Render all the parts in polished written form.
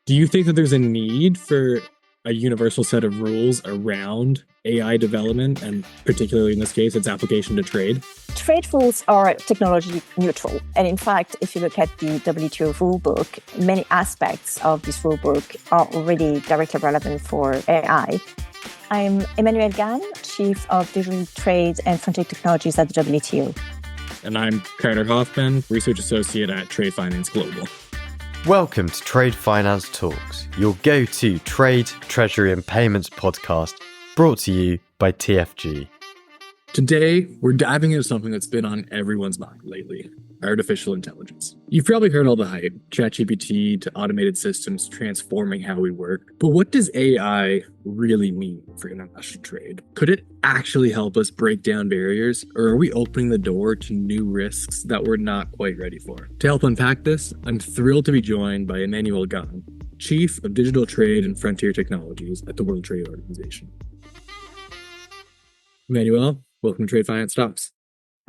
Do you think that there's a need for a universal set of rules around AI development, and particularly in this case, its application to trade? Trade rules are technology neutral. And in fact, if you look at the WTO rulebook, many aspects of this rulebook are already directly relevant for AI. I'm Emmanuelle Ganne, Chief of Digital Trade and Frontier Technologies at the WTO. And I'm Carter Hoffman, Research Associate at Trade Finance Global. Welcome to Trade Finance Talks, your go-to trade, treasury and payments podcast, brought to you by TFG. Today, we're diving into something that's been on everyone's mind lately: artificial intelligence. You've probably heard all the hype, ChatGPT to automated systems transforming how we work. But what does AI really mean for international trade? Could it actually help us break down barriers, or are we opening the door to new risks that we're not quite ready for? To help unpack this, I'm thrilled to be joined by Emmanuelle Ganne, Chief of Digital Trade and Frontier Technologies at the World Trade Organization. Emmanuelle, welcome to Trade Finance Talks.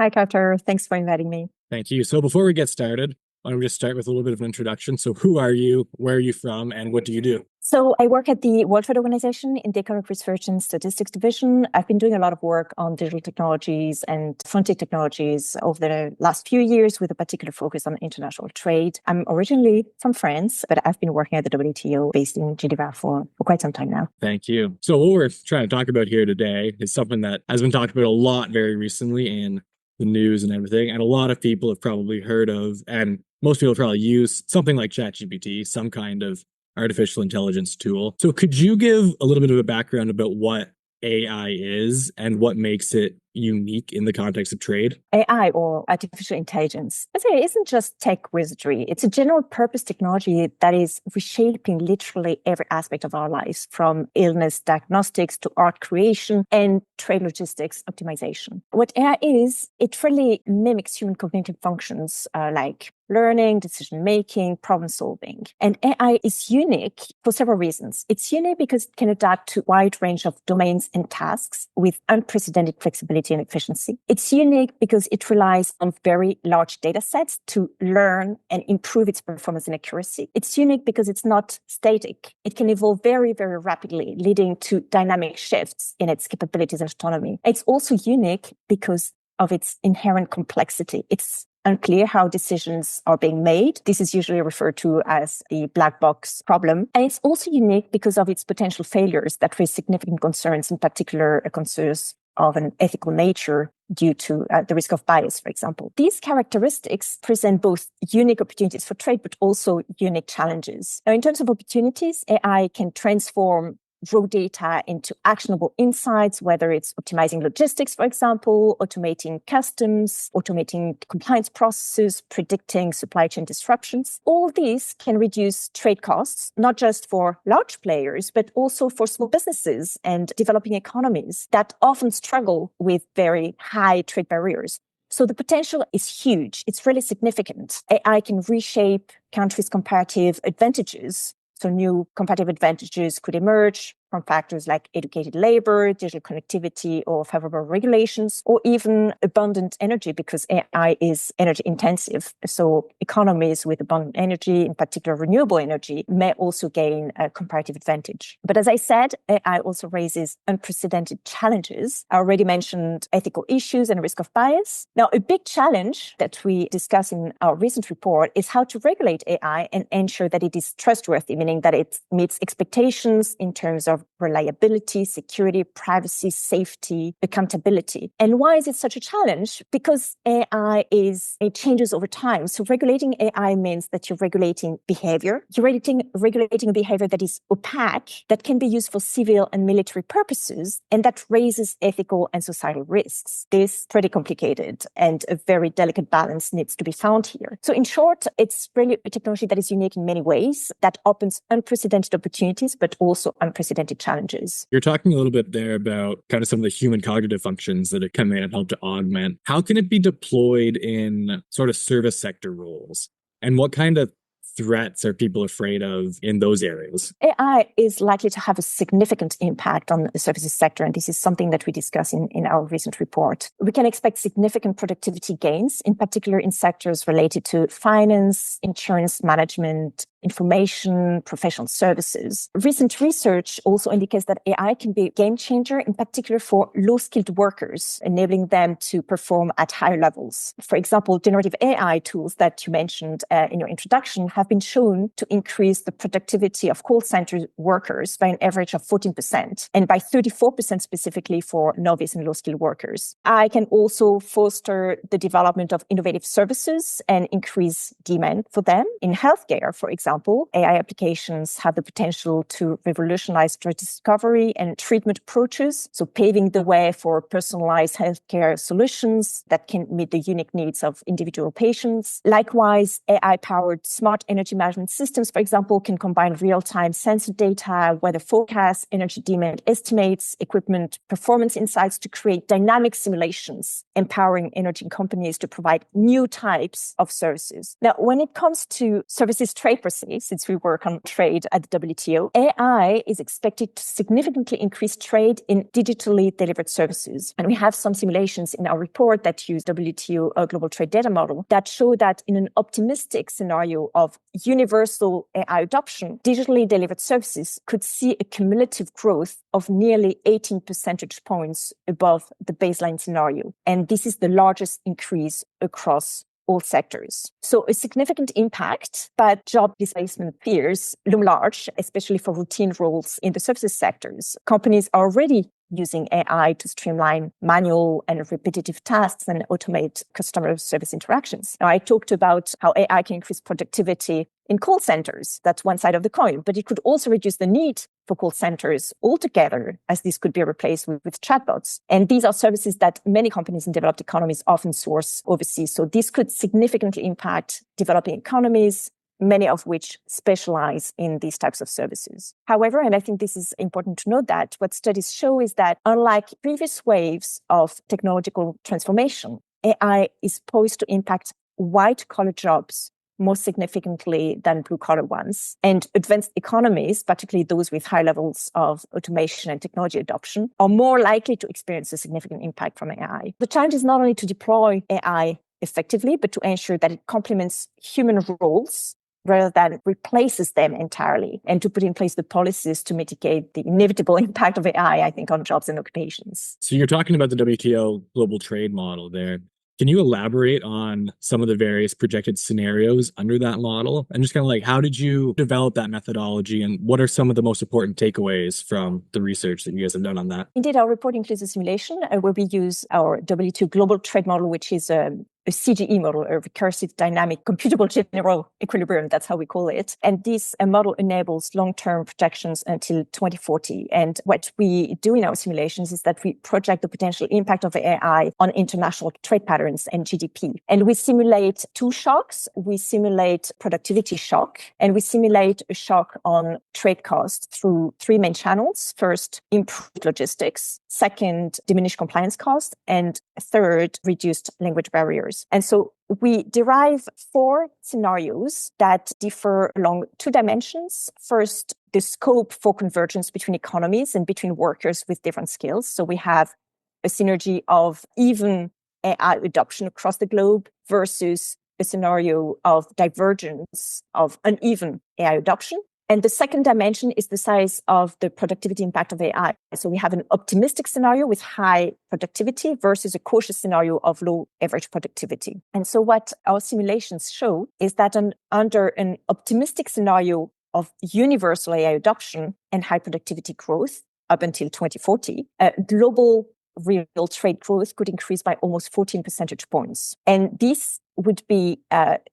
Hi, Carter. Thanks for inviting me. Thank you. So before we get started, why don't we just start with a little bit of an introduction? So who are you, where are you from, and what do you do? So I work at the World Trade Organization in the Economic Research and Statistics Division. I've been doing a lot of work on digital technologies and frontier technologies over the last few years with a particular focus on international trade. I'm originally from France, but I've been working at the WTO based in Geneva for quite some time now. Thank you. So what we're trying to talk about here today is something that has been talked about a lot very recently in the news and everything. And a lot of people have probably heard of, and most people probably use something like ChatGPT, some kind of artificial intelligence tool. So could you give a little bit of a background about what AI is and what makes it unique in the context of trade? AI, or artificial intelligence, I say, it isn't just tech wizardry. It's a general purpose technology that is reshaping literally every aspect of our lives, from illness diagnostics to art creation and trade logistics optimization. What AI is, it really mimics human cognitive functions like learning, decision-making, problem-solving. And AI is unique for several reasons. It's unique because it can adapt to a wide range of domains and tasks with unprecedented flexibility and efficiency. It's unique because it relies on very large data sets to learn and improve its performance and accuracy. It's unique because it's not static. It can evolve very, very rapidly, leading to dynamic shifts in its capabilities and autonomy. It's also unique because of its inherent complexity. It's unclear how decisions are being made. This is usually referred to as the black box problem. And it's also unique because of its potential failures that raise significant concerns, in particular concerns of an ethical nature due to the risk of bias, for example. These characteristics present both unique opportunities for trade, but also unique challenges. Now, in terms of opportunities, AI can transform raw data into actionable insights, whether it's optimizing logistics, for example, automating customs, automating compliance processes, predicting supply chain disruptions. All these can reduce trade costs, not just for large players, but also for small businesses and developing economies that often struggle with very high trade barriers. So the potential is huge. It's really significant. AI can reshape countries' comparative advantages. So new competitive advantages could emerge from factors like educated labor, digital connectivity, or favorable regulations, or even abundant energy, because AI is energy intensive. So economies with abundant energy, in particular renewable energy, may also gain a comparative advantage. But as I said, AI also raises unprecedented challenges. I already mentioned ethical issues and risk of bias. Now, a big challenge that we discuss in our recent report is how to regulate AI and ensure that it is trustworthy, meaning that it meets expectations in terms of reliability, security, privacy, safety, accountability. And why is it such a challenge? Because it changes over time. So regulating AI means that you're regulating behavior. You're regulating a behavior that is opaque, that can be used for civil and military purposes, and that raises ethical and societal risks. This is pretty complicated, and a very delicate balance needs to be found here. So in short, it's really a technology that is unique in many ways, that opens unprecedented opportunities, but also unprecedented challenges. You're talking a little bit there about kind of some of the human cognitive functions that it come in and help to augment. How can it be deployed in sort of service sector roles? And what kind of threats are people afraid of in those areas? AI is likely to have a significant impact on the services sector, and this is something that we discuss in our recent report. We can expect significant productivity gains, in particular in sectors related to finance, insurance management, information, professional services. Recent research also indicates that AI can be a game changer, in particular for low-skilled workers, enabling them to perform at higher levels. For example, generative AI tools that you mentioned in your introduction have been shown to increase the productivity of call center workers by an average of 14% and by 34% specifically for novice and low-skilled workers. AI can also foster the development of innovative services and increase demand for them. In healthcare, for example, AI applications have the potential to revolutionize drug discovery and treatment approaches, so paving the way for personalized healthcare solutions that can meet the unique needs of individual patients. Likewise, AI-powered smart energy management systems, for example, can combine real-time sensor data, weather forecasts, energy demand estimates, equipment performance insights to create dynamic simulations, empowering energy companies to provide new types of services. Now, when it comes to services trade per se, since we work on trade at the WTO, AI is expected to significantly increase trade in digitally delivered services. And we have some simulations in our report that use WTO global trade data model that show that in an optimistic scenario of universal AI adoption, digitally delivered services could see a cumulative growth of nearly 18 percentage points above the baseline scenario. And this is the largest increase across all sectors. So a significant impact, but job displacement fears loom large, especially for routine roles in the services sectors. Companies are already using AI to streamline manual and repetitive tasks and automate customer service interactions. Now, I talked about how AI can increase productivity in call centers. That's one side of the coin, but it could also reduce the need for call centers altogether, as this could be replaced with chatbots. And these are services that many companies in developed economies often source overseas. So this could significantly impact developing economies, many of which specialize in these types of services. However, and I think this is important to note, that what studies show is that unlike previous waves of technological transformation, AI is poised to impact white-collar jobs more significantly than blue-collar ones. And advanced economies, particularly those with high levels of automation and technology adoption, are more likely to experience a significant impact from AI. The challenge is not only to deploy AI effectively, but to ensure that it complements human roles rather than replaces them entirely, and to put in place the policies to mitigate the inevitable impact of AI, I think, on jobs and occupations. So you're talking about the WTO global trade model there. Can you elaborate on some of the various projected scenarios under that model? And just kind of like, how did you develop that methodology, and what are some of the most important takeaways from the research that you guys have done on that? Indeed, our report includes a simulation where we use our WTO global trade model, which is a CGE model, a recursive dynamic computable general equilibrium. That's how we call it. And this model enables long-term projections until 2040. And what we do in our simulations is that we project the potential impact of AI on international trade patterns and GDP. And we simulate two shocks. We simulate productivity shock, and we simulate a shock on trade costs through three main channels. First, improved logistics. Second, diminished compliance costs. And third, reduced language barriers. And so we derive four scenarios that differ along two dimensions. First, the scope for convergence between economies and between workers with different skills. So we have a synergy of even AI adoption across the globe versus a scenario of divergence of uneven AI adoption. And the second dimension is the size of the productivity impact of AI. So we have an optimistic scenario with high productivity versus a cautious scenario of low average productivity. And so what our simulations show is that under an optimistic scenario of universal AI adoption and high productivity growth up until 2040, global real trade growth could increase by almost 14 percentage points. And this would be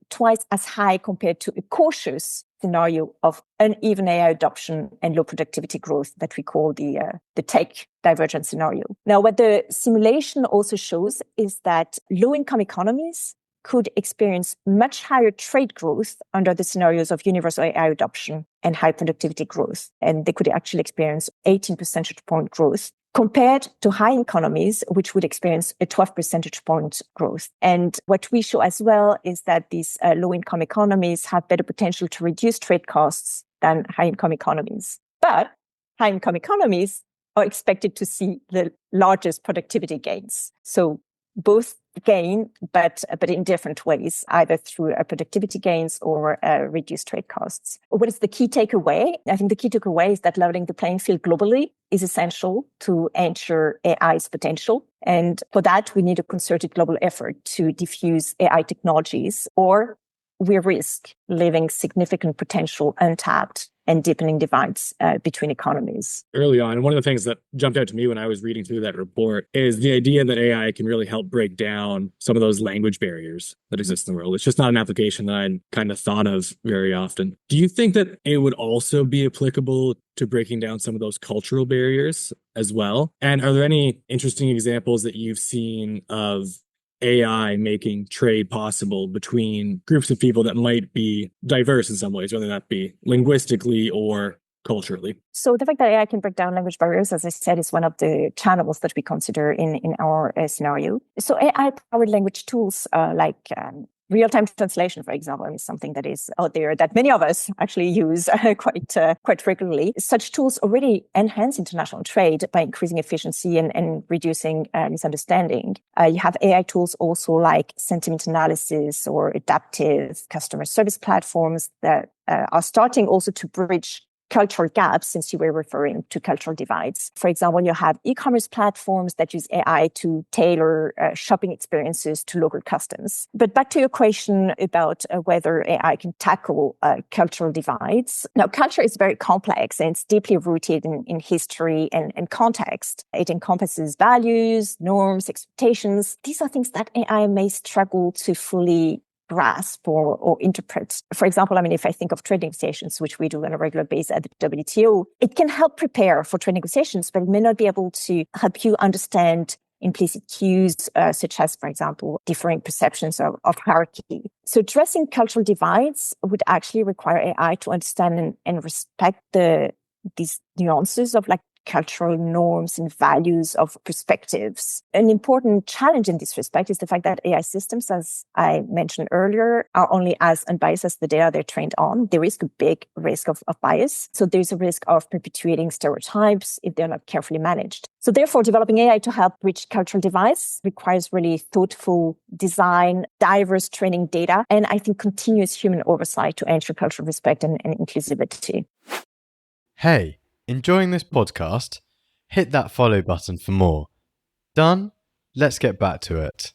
twice as high compared to a cautious scenario of uneven AI adoption and low productivity growth that we call the tech divergence scenario. Now, what the simulation also shows is that low-income economies could experience much higher trade growth under the scenarios of universal AI adoption and high productivity growth. And they could actually experience 18 percentage point growth, compared to high economies, which would experience a 12 percentage point growth. And what we show as well is that these low-income economies have better potential to reduce trade costs than high-income economies. But high-income economies are expected to see the largest productivity gains. So both gain, but in different ways, either through productivity gains or reduced trade costs. What is the key takeaway? I think the key takeaway is that leveling the playing field globally is essential to ensure AI's potential. And for that, we need a concerted global effort to diffuse AI technologies, or we risk leaving significant potential untapped and deepening divides between economies. Early on, one of the things that jumped out to me when I was reading through that report is the idea that AI can really help break down some of those language barriers that exist in the world. It's just not an application that I kind of thought of very often. Do you think that it would also be applicable to breaking down some of those cultural barriers as well? And are there any interesting examples that you've seen of AI making trade possible between groups of people that might be diverse in some ways, whether that be linguistically or culturally? So the fact that AI can break down language barriers, as I said, is one of the channels that we consider in our scenario. So AI-powered language tools like real-time translation, for example, is something that is out there that many of us actually use quite regularly. Such tools already enhance international trade by increasing efficiency and reducing misunderstanding. You have AI tools also like sentiment analysis or adaptive customer service platforms that are starting also to bridge cultural gaps, since you were referring to cultural divides. For example, you have e-commerce platforms that use AI to tailor shopping experiences to local customs. But back to your question about whether AI can tackle cultural divides. Now, culture is very complex and it's deeply rooted in history and context. It encompasses values, norms, expectations. These are things that AI may struggle to fully grasp or interpret. For example, if I think of trade negotiations, which we do on a regular basis at the WTO, it can help prepare for trade negotiations, but it may not be able to help you understand implicit cues, such as, for example, differing perceptions of hierarchy. So addressing cultural divides would actually require AI to understand and respect these nuances of cultural norms and values of perspectives. An important challenge in this respect is the fact that AI systems, as I mentioned earlier, are only as unbiased as the data they're trained on. There is a big risk of bias. So there's a risk of perpetuating stereotypes if they're not carefully managed. So therefore, developing AI to help bridge cultural divides requires really thoughtful design, diverse training data, and I think continuous human oversight to ensure cultural respect and inclusivity. Hey, enjoying this podcast? Hit that follow button for more. Done? Let's get back to it.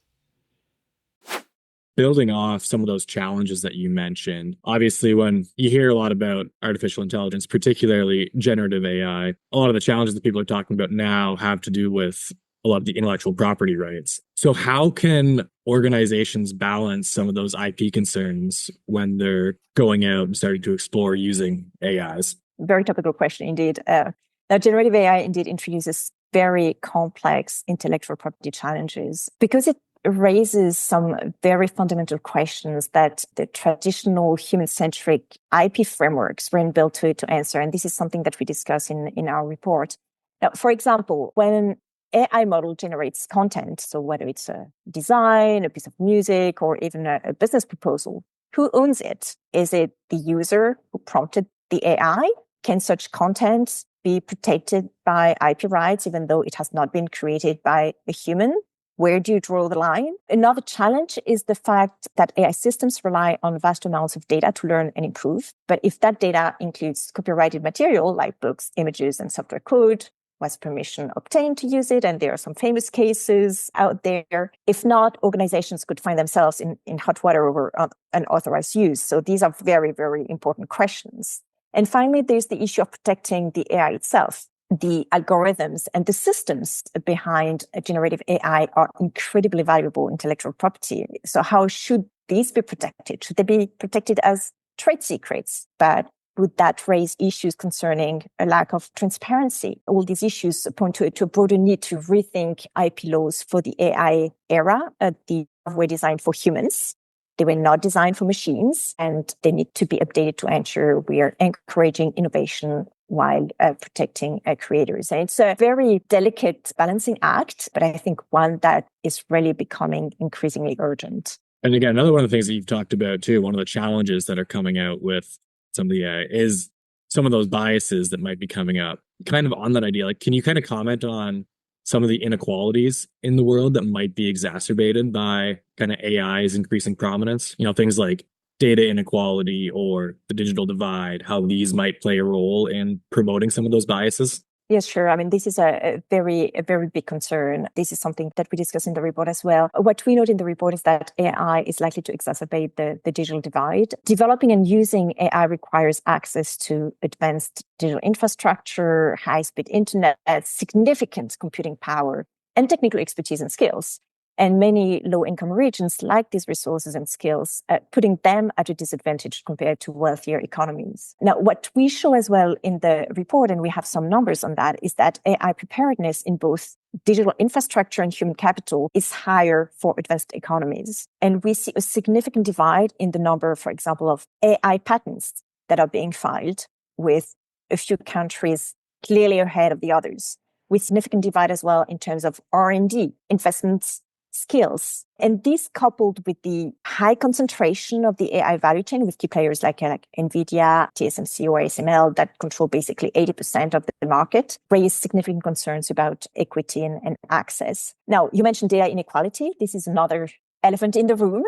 Building off some of those challenges that you mentioned, obviously, when you hear a lot about artificial intelligence, particularly generative AI, a lot of the challenges that people are talking about now have to do with a lot of the intellectual property rights. So how can organizations balance some of those IP concerns when they're going out and starting to explore using AIs? Very topical question indeed. Now, generative AI indeed introduces very complex intellectual property challenges because it raises some very fundamental questions that the traditional human-centric IP frameworks weren't built to answer. And this is something that we discuss in our report. Now, for example, when an AI model generates content, so whether it's a design, a piece of music, or even a business proposal, who owns it? Is it the user who prompted the AI? Can such content be protected by IP rights, even though it has not been created by a human? Where do you draw the line? Another challenge is the fact that AI systems rely on vast amounts of data to learn and improve. But if that data includes copyrighted material like books, images, and software code, was permission obtained to use it? And there are some famous cases out there. If not, organizations could find themselves in hot water over unauthorized use. So these are very, very important questions. And finally, there's the issue of protecting the AI itself. The algorithms and the systems behind generative AI are incredibly valuable intellectual property. So how should these be protected? Should they be protected as trade secrets? But would that raise issues concerning a lack of transparency? All these issues point to a broader need to rethink IP laws for the AI era. They were designed for humans. They were not designed for machines, and they need to be updated to ensure we are encouraging innovation while protecting creators. And it's a very delicate balancing act, but I think one that is really becoming increasingly urgent. And again, another one of the things that you've talked about too, one of the challenges that are coming out with some of the AI is some of those biases that might be coming up. Kind of on that idea, can you kind of comment on some of the inequalities in the world that might be exacerbated by kind of AI's increasing prominence? Things like data inequality or the digital divide, how these might play a role in promoting some of those biases? Yes, sure. I mean, this is a very big concern. This is something that we discuss in the report as well. What we note in the report is that AI is likely to exacerbate the digital divide. Developing and using AI requires access to advanced digital infrastructure, high-speed internet, significant computing power, and technical expertise and skills. And many low-income regions lack these resources and skills, putting them at a disadvantage compared to wealthier economies. Now, what we show as well in the report, and we have some numbers on that, is that AI preparedness in both digital infrastructure and human capital is higher for advanced economies. And we see a significant divide in the number, for example, of AI patents that are being filed, with a few countries clearly ahead of the others, with significant divide as well in terms of R&D investments, skills. And this coupled with the high concentration of the AI value chain with key players like NVIDIA, TSMC, or ASML that control basically 80% of the market, raise significant concerns about equity and access. Now, you mentioned data inequality. This is another elephant in the room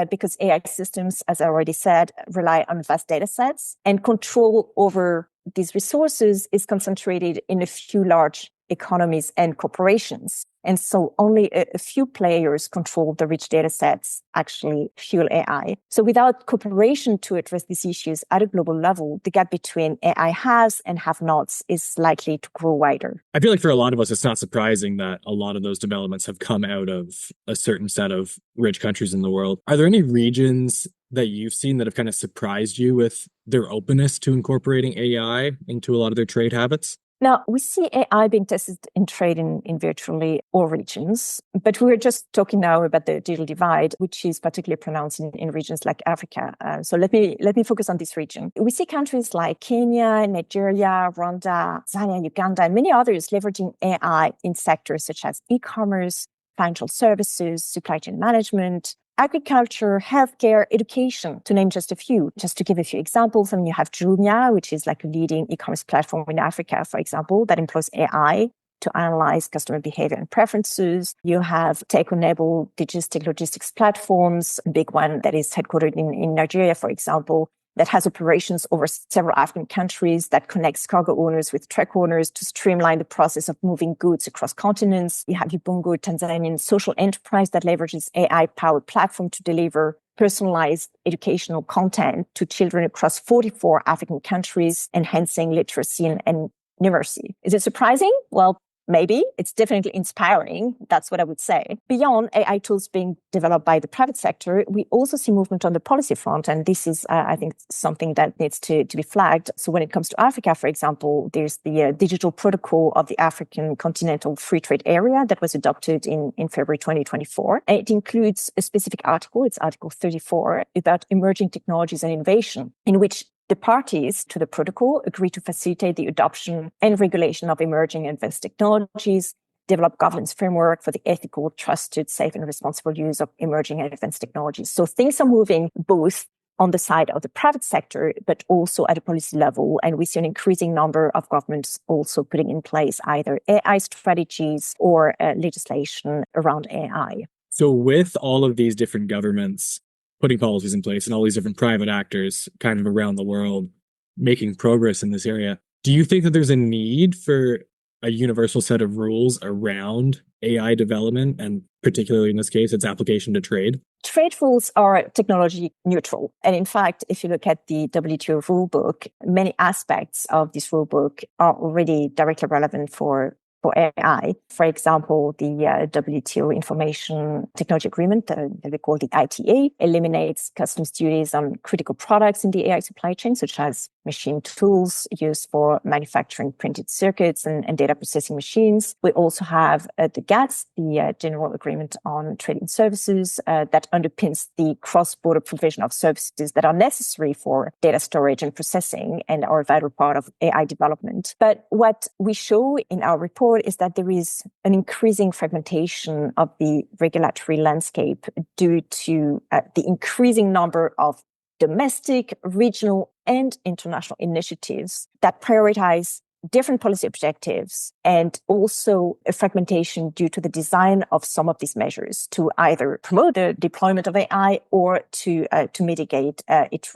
because AI systems, as I already said, rely on vast data sets, and control over these resources is concentrated in a few large economies and corporations. And so only a few players control the rich data sets actually fuel AI. So without cooperation to address these issues at a global level, the gap between AI haves and have-nots is likely to grow wider. I feel like for a lot of us, it's not surprising that a lot of those developments have come out of a certain set of rich countries in the world. Are there any regions that you've seen that have kind of surprised you with their openness to incorporating AI into a lot of their trade habits? Now, we see AI being tested in trade in virtually all regions, but we're just talking now about the digital divide, which is particularly pronounced in regions like Africa. So let me focus on this region. We see countries like Kenya, Nigeria, Rwanda, Tanzania, Uganda, and many others leveraging AI in sectors such as e-commerce, financial services, supply chain management, agriculture, healthcare, education, to name just a few. Just to give a few examples, I mean, you have Jumia, which is like a leading e-commerce platform in Africa, for example, that employs AI to analyze customer behavior and preferences. You have tech-enabled logistics platforms, a big one that is headquartered in Nigeria, for example, that has operations over several African countries, that connects cargo owners with truck owners to streamline the process of moving goods across continents. You have Ubongo, Tanzanian social enterprise that leverages AI-powered platform to deliver personalized educational content to children across 44 African countries, enhancing literacy and numeracy. Is it surprising? Well, maybe. It's definitely inspiring. That's what I would say. Beyond AI tools being developed by the private sector, we also see movement on the policy front. And this is, I think, something that needs to be flagged. So when it comes to Africa, for example, there's the Digital Protocol of the African Continental Free Trade Area that was adopted in February 2024. And it includes a specific article, it's Article 34, about emerging technologies and innovation, in which the parties to the protocol agree to facilitate the adoption and regulation of emerging advanced technologies, develop governance framework for the ethical, trusted, safe, and responsible use of emerging and advanced technologies. So things are moving both on the side of the private sector, but also at a policy level. And we see an increasing number of governments also putting in place either AI strategies or legislation around AI. So with all of these different governments putting policies in place and all these different private actors kind of around the world making progress in this area, do you think that there's a need for a universal set of rules around AI development, and particularly in this case, its application to trade? Trade rules are technology neutral. And in fact, if you look at the WTO rulebook, many aspects of this rulebook are already directly relevant for AI. For example, the WTO Information Technology Agreement, that we call the ITA, eliminates customs duties on critical products in the AI supply chain, such as machine tools used for manufacturing printed circuits and data processing machines. We also have the GATS, the General Agreement on Trading Services, that underpins the cross-border provision of services that are necessary for data storage and processing and are a vital part of AI development. But what we show in our report is that there is an increasing fragmentation of the regulatory landscape due to the increasing number of domestic, regional, and international initiatives that prioritize different policy objectives and also a fragmentation due to the design of some of these measures to either promote the deployment of AI or to mitigate its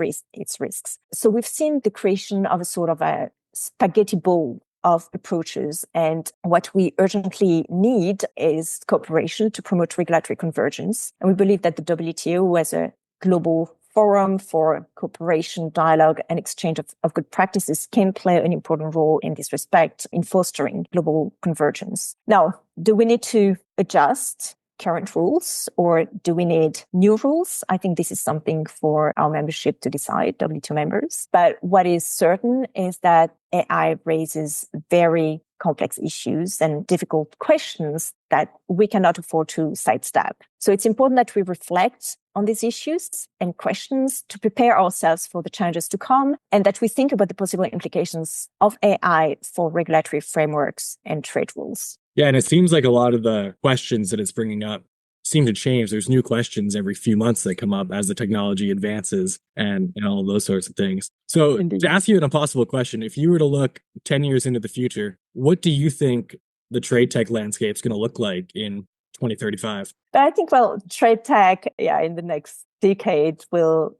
risks. So we've seen the creation of a sort of a spaghetti bowl of approaches. And what we urgently need is cooperation to promote regulatory convergence. And we believe that the WTO as a global forum for cooperation, dialogue, and exchange of good practices can play an important role in this respect in fostering global convergence. Now, do we need to adjust current rules or do we need new rules? I think this is something for our membership to decide, WTO members. But what is certain is that AI raises very complex issues and difficult questions that we cannot afford to sidestep. So it's important that we reflect on these issues and questions to prepare ourselves for the challenges to come, and that we think about the possible implications of AI for regulatory frameworks and trade rules. Yeah, and it seems like a lot of the questions that it's bringing up seem to change. There's new questions every few months that come up as the technology advances and all of those sorts of things. So Indeed. To ask you an impossible question, if you were to look 10 years into the future, what do you think the trade tech landscape is going to look like in 2035? But I think, trade tech, in the next decade will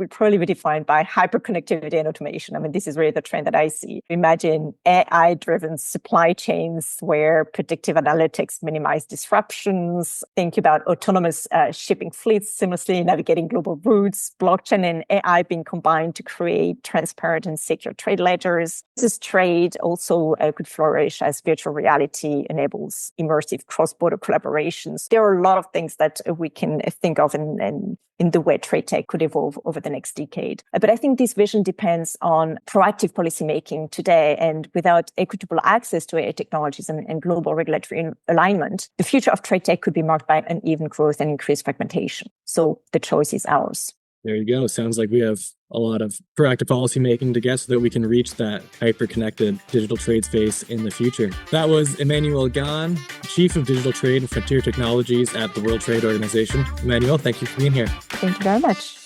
probably be defined by hyperconnectivity and automation. I mean, this is really the trend that I see. Imagine AI-driven supply chains where predictive analytics minimize disruptions. Think about autonomous shipping fleets seamlessly navigating global routes, blockchain and AI being combined to create transparent and secure trade ledgers. This trade also could flourish as virtual reality enables immersive cross-border collaborations. There are a lot of things that we can think of in the way trade tech could evolve over the next decade. But I think this vision depends on proactive policymaking today, and without equitable access to AI technologies and global regulatory alignment, the future of trade tech could be marked by uneven growth and increased fragmentation. So the choice is ours. There you go. Sounds like we have a lot of proactive policy making to get so that we can reach that hyper-connected digital trade space in the future. That was Emmanuelle Ganne, Chief of Digital Trade and Frontier Technologies at the World Trade Organization. Emmanuelle, thank you for being here. Thank you very much.